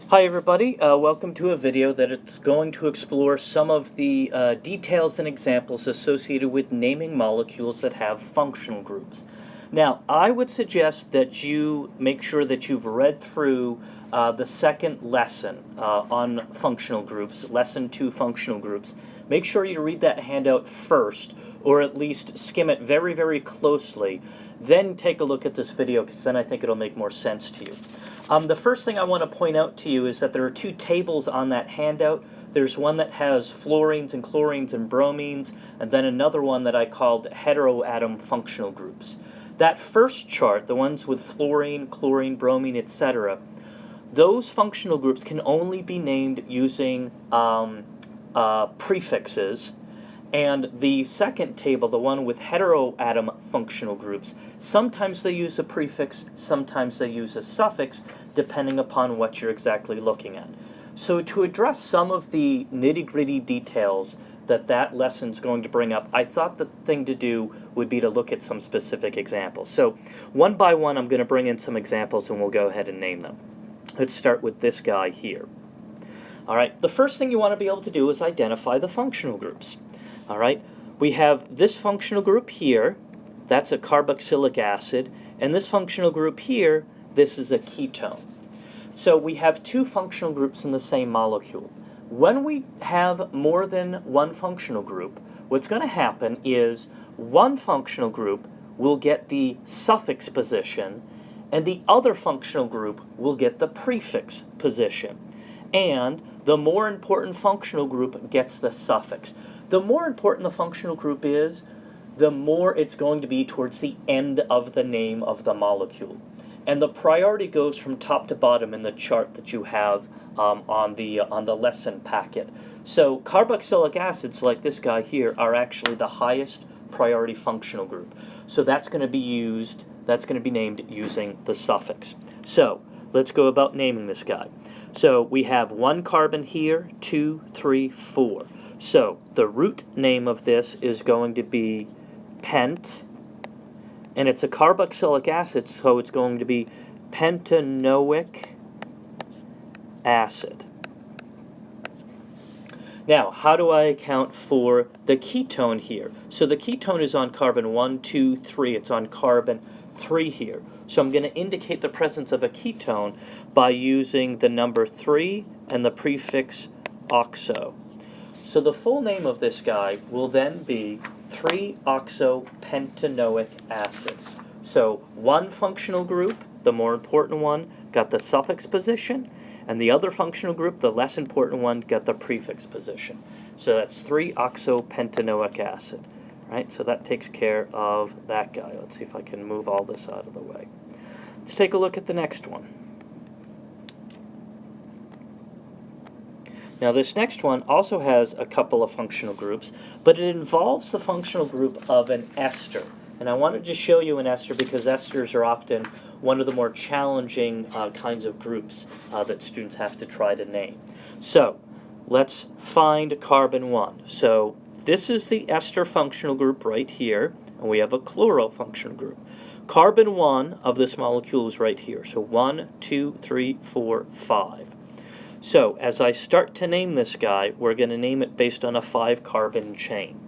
Hi everybody, welcome to a video that is going to explore some of the details and examples associated with naming molecules that have functional groups. Now, I would suggest that you make sure that you've read through the second lesson on functional groups, lesson 2 functional groups. Make sure you read that handout first, or at least skim it very, very closely. Then take a look at this video, because then I think it'll make more sense to you. The first thing I want to point out to you is that there are two tables on that handout. There's one that has fluorines and chlorines and bromines, and then another one that I called heteroatom functional groups. That first chart, the ones with fluorine, chlorine, bromine, etc., those functional groups can only be named using prefixes. And the second table, the one with heteroatom functional groups, sometimes they use a prefix, sometimes they use a suffix, depending upon what you're exactly looking at. So to address some of the nitty-gritty details that lesson's going to bring up, I thought the thing to do would be to look at some specific examples. So one by one, I'm going to bring in some examples and we'll go ahead and name them. Let's start with this guy here. All right, the first thing you want to be able to do is identify the functional groups. All right, we have this functional group here, that's a carboxylic acid, and this functional group here, this is a ketone. So we have two functional groups in the same molecule. When we have more than one functional group, what's going to happen is one functional group will get the suffix position, and the other functional group will get the prefix position. And the more important functional group gets the suffix. The more important the functional group is, the more it's going to be towards the end of the name of the molecule. And the priority goes from top to bottom in the chart that you have on the lesson packet. So carboxylic acids like this guy here are actually the highest priority functional group. So that's going to be named using the suffix. So let's go about naming this guy. So we have one carbon here, 2, 3, 4. So the root name of this is going to be pent, and it's a carboxylic acid, so it's going to be pentanoic acid. Now, how do I account for the ketone here? So the ketone is on carbon 1, 2, 3. It's on carbon 3 here. So I'm going to indicate the presence of a ketone by using the number 3 and the prefix oxo. So the full name of this guy will then be 3-oxopentanoic acid. So one functional group, the more important one, got the suffix position, and the other functional group, the less important one, got the prefix position. So that's 3-oxopentanoic acid. Right? So that takes care of that guy. Let's see if I can move all this out of the way. Let's take a look at the next one. Now this next one also has a couple of functional groups, but it involves the functional group of an ester. And I wanted to show you an ester because esters are often one of the more challenging kinds of groups that students have to try to name. So let's find carbon 1. So this is the ester functional group right here, and we have a chloro functional group. Carbon 1 of this molecule is right here. So 1, 2, 3, 4, 5. So as I start to name this guy, we're going to name it based on a 5-carbon chain.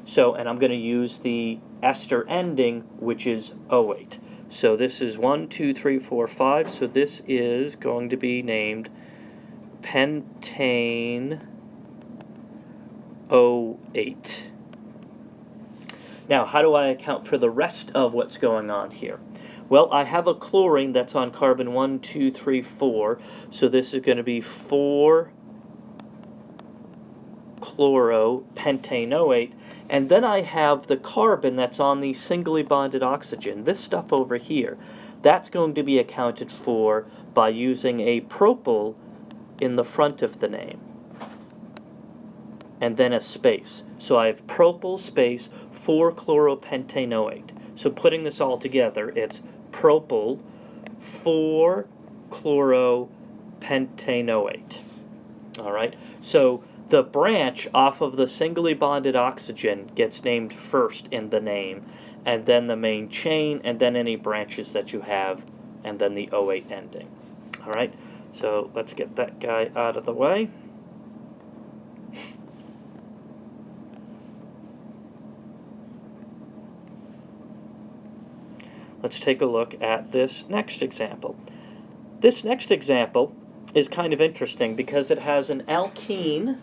So, and I'm going to use the ester ending, which is O8. So this is 1, 2, 3, 4, 5. So this is going to be named pentane O8. Now, how do I account for the rest of what's going on here? Well, I have a chlorine that's on carbon 1, 2, 3, 4. So this is going to be 4-chloropentanoate. And then I have the carbon that's on the singly bonded oxygen. This stuff over here, that's going to be accounted for by using a propyl in the front of the name. And then a space. So I have propyl space 4-chloropentanoate. So putting this all together, it's propyl 4-chloropentanoate. All right. So the branch off of the singly bonded oxygen gets named first in the name, and then the main chain, and then any branches that you have, and then the O8 ending. All right. So let's get that guy out of the way. Let's take a look at this next example. This next example is kind of interesting because it has an alkene,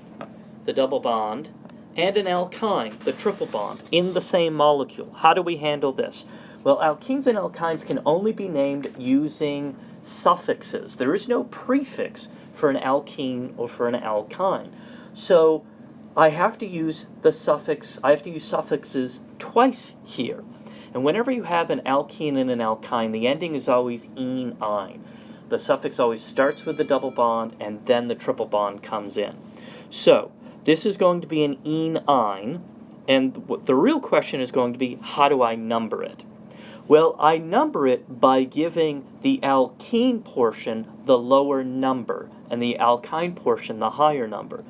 the double bond, and an alkyne, the triple bond, in the same molecule. How do we handle this? Well, alkenes and alkynes can only be named using suffixes. There is no prefix for an alkene or for an alkyne. So I have to use suffixes twice here. And whenever you have an alkene and an alkyne, the ending is always -ine. The suffix always starts with the double bond and then the triple bond comes in. So this is going to be an -ine, and the real question is going to be, how do I number it? Well, I number it by giving the alkene portion the lower number and the alkyne portion the higher number.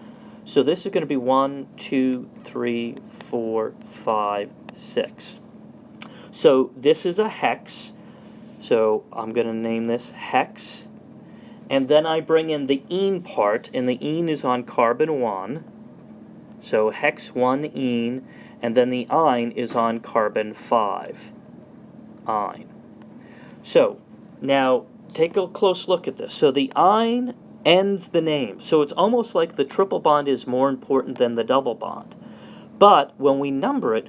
So this is going to be 1, 2, 3, 4, 5, 6. So this is a hex. So I'm going to name this hex. And then I bring in the ene part, and the ene is on carbon 1. So hex 1 ene, and then the ine is on carbon 5. Ine. So now take a close look at this. So the ine ends the name. So it's almost like the triple bond is more important than the double bond. But when we number it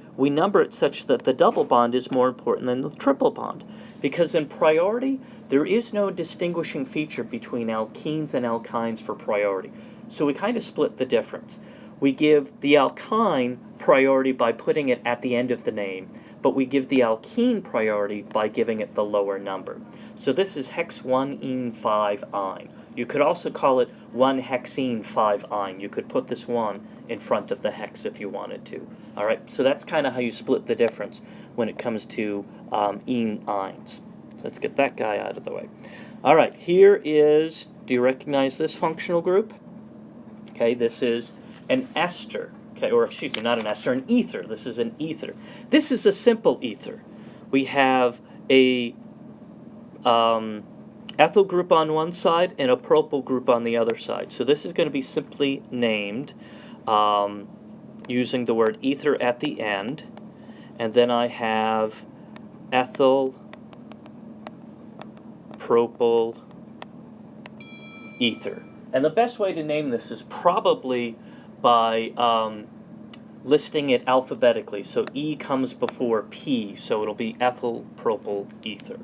such that the double bond is more important than the triple bond. Because in priority, there is no distinguishing feature between alkenes and alkynes for priority. So we kind of split the difference. We give the alkyne priority by putting it at the end of the name, but we give the alkene priority by giving it the lower number. So this is hex 1 ene 5 ine. You could also call it 1 hexene 5 ine. You could put this 1 in front of the hex if you wanted to. All right, so that's kind of how you split the difference when it comes to ines. So let's get that guy out of the way. All right, here is, do you recognize this functional group? Okay, this is an ester. Okay, or excuse me, not an ester, an ether. This is an ether. This is a simple ether. We have a ethyl group on one side and a propyl group on the other side. So this is going to be simply named using the word ether at the end. And then I have ethyl, propyl, ether. And the best way to name this is probably by listing it alphabetically. So E comes before P, so it'll be ethyl, propyl, ether.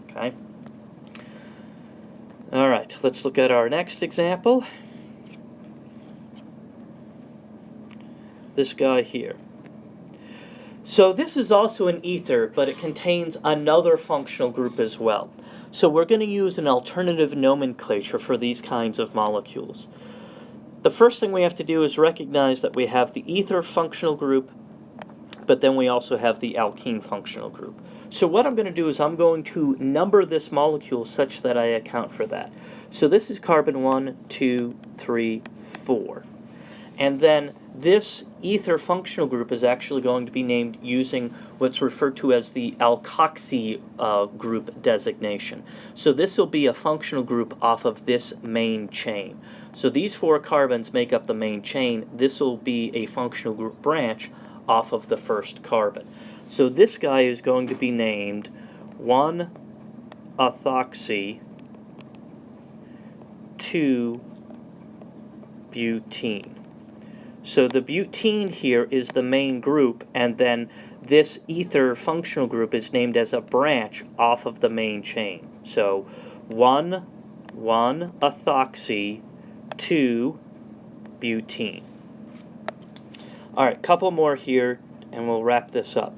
Okay? All right, let's look at our next example. This guy here. So this is also an ether, but it contains another functional group as well. So we're going to use an alternative nomenclature for these kinds of molecules. The first thing we have to do is recognize that we have the ether functional group, but then we also have the alkene functional group. So what I'm going to do is I'm going to number this molecule such that I account for that. So this is carbon 1, 2, 3, 4. And then this ether functional group is actually going to be named using what's referred to as the alkoxy group designation. So this will be a functional group off of this main chain. So these 4 carbons make up the main chain. This will be a functional group branch off of the first carbon. So this guy is going to be named 1-ethoxy 2-butene. So the butene here is the main group, and then this ether functional group is named as a branch off of the main chain. So 1-ethoxy 2-butene. All right, couple more here, and we'll wrap this up.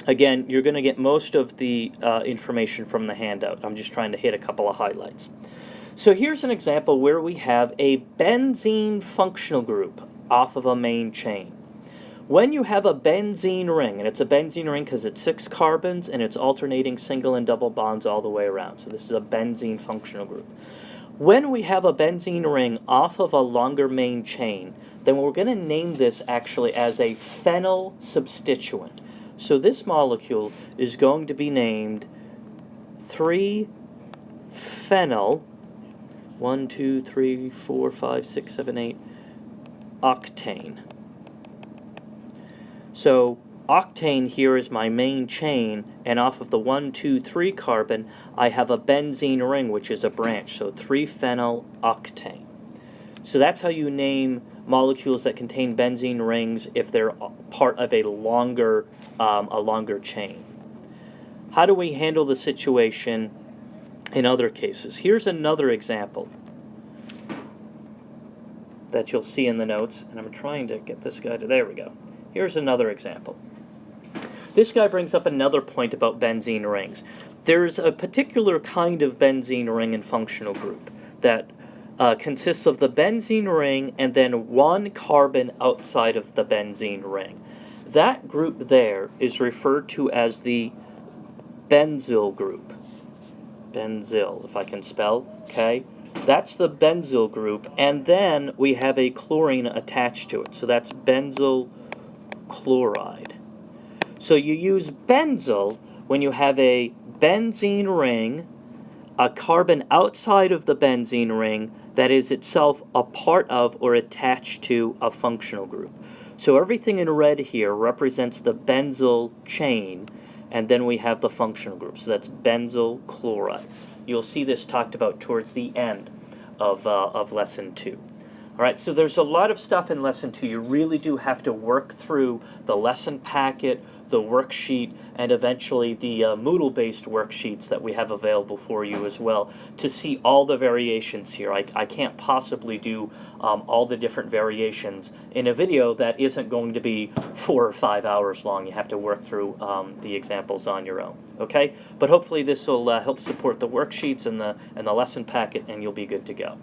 Again, you're going to get most of the information from the handout. I'm just trying to hit a couple of highlights. So here's an example where we have a benzene functional group off of a main chain. When you have a benzene ring, and it's a benzene ring because it's 6 carbons and it's alternating single and double bonds all the way around. So this is a benzene functional group. When we have a benzene ring off of a longer main chain, then we're going to name this actually as a phenyl substituent. So this molecule is going to be named 3-phenyl 1, 2, 3, 4, 5, 6, 7, 8, octane. So octane here is my main chain, and off of the 1, 2, 3 carbon, I have a benzene ring, which is a branch, so 3-phenyl octane. So that's how you name molecules that contain benzene rings if they're part of a longer chain. How do we handle the situation in other cases? Here's another example that you'll see in the notes, and I'm trying to get this guy to, there we go. Here's another example. This guy brings up another point about benzene rings. There's a particular kind of benzene ring and functional group that consists of the benzene ring and then one carbon outside of the benzene ring. That group there is referred to as the benzyl group. Benzyl, if I can spell, okay? That's the benzyl group, and then we have a chlorine attached to it, so that's benzyl chloride. So you use benzyl when you have a benzene ring, a carbon outside of the benzene ring that is itself a part of or attached to a functional group. So everything in red here represents the benzyl chain, and then we have the functional group. So that's benzyl chloride. You'll see this talked about towards the end of Lesson 2. All right, so there's a lot of stuff in Lesson 2. You really do have to work through the lesson packet, the worksheet, and eventually the Moodle-based worksheets that we have available for you as well to see all the variations here. I can't possibly do all the different variations in a video that isn't going to be 4 or 5 hours long. You have to work through the examples on your own, okay? But hopefully this will help support the worksheets and the lesson packet, and you'll be good to go.